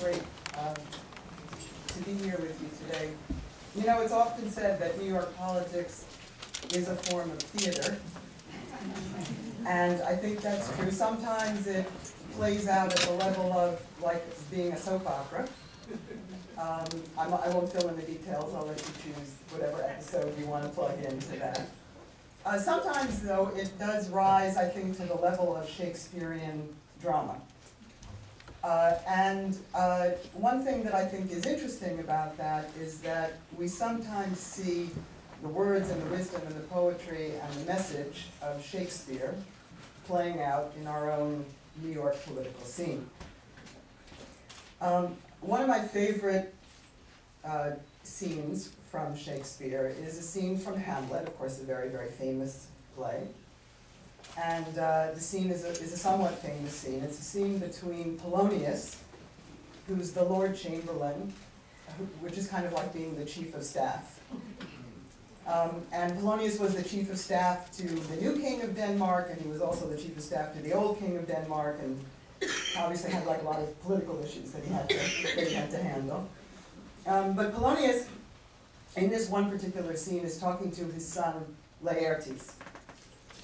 great to be here with you today. You know, it's often said that New York politics is a form of theater, and I think that's true. Sometimes it plays out at the level of like being a soap opera. I won't fill in the details. I'll let you choose whatever episode you want to plug into that. Sometimes, though, it does rise, I think, to the level of Shakespearean drama. One thing that I think is interesting about that is that we sometimes see the words and the wisdom and the poetry and the message of Shakespeare playing out in our own New York political scene. One of my favorite scenes from Shakespeare is a scene from Hamlet, of course a very, very famous play. And the scene is a somewhat famous scene. It's a scene between Polonius, who's the Lord Chamberlain, which is kind of like being the chief of staff. And Polonius was the chief of staff to the new king of Denmark, and he was also the chief of staff to the old king of Denmark, and obviously had like a lot of political issues that he had to handle. But Polonius, in this one particular scene, is talking to his son Laertes.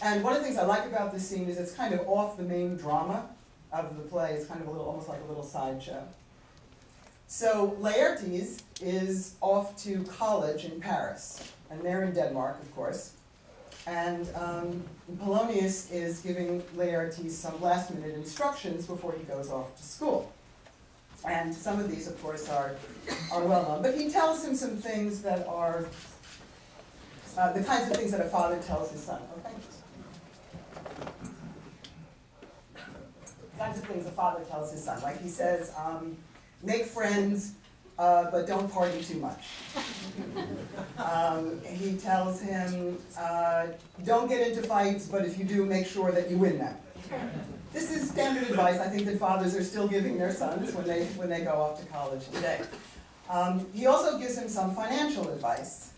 And one of the things I like about this scene is it's kind of off the main drama of the play. It's kind of almost like a little sideshow. So Laertes is off to college in Paris, and they're in Denmark, of course. And Polonius is giving Laertes some last-minute instructions before he goes off to school. And some of these, of course, are well known. But he tells him some things that are the kinds of things that a father tells his son. Okay? Kinds of things a father tells his son. Like he says, make friends, but don't party too much. He tells him, don't get into fights, but if you do, make sure that you win them. This is standard advice I think that fathers are still giving their sons when they go off to college today. He also gives him some financial advice,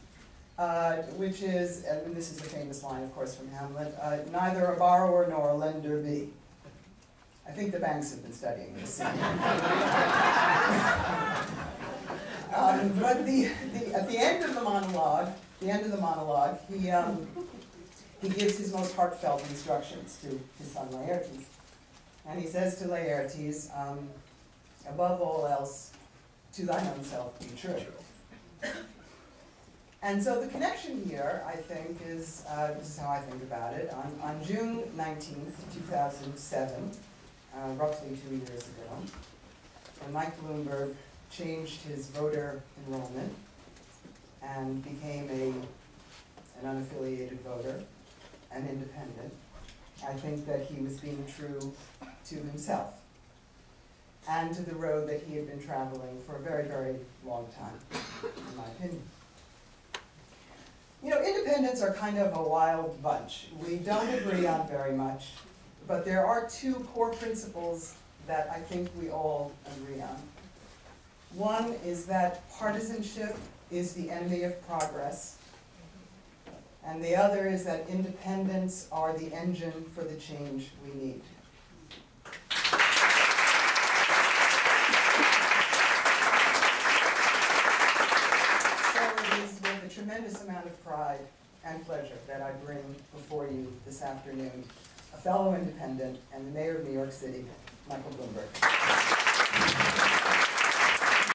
which is, and this is a famous line, of course, from Hamlet, neither a borrower nor a lender be. I think the banks have been studying this. But at the end of the monologue, he gives his most heartfelt instructions to his son Laertes. And he says to Laertes, above all else, to thine own self be true. And so the connection here, I think, is, this is how I think about it, on June 19th, 2007, roughly 2 years ago, when Mike Bloomberg changed his voter enrollment and became an unaffiliated voter, an independent, I think that he was being true to himself and to the road that he had been traveling for a very, very long time, in my opinion. You know, independents are kind of a wild bunch. We don't agree on very much, but there are two core principles that I think we all agree on. One is that partisanship is the enemy of progress, and the other is that independents are the engine for the change we need. So it is with a tremendous amount of pride and pleasure that I bring before you this afternoon a fellow independent and the mayor of New York City, Michael Bloomberg.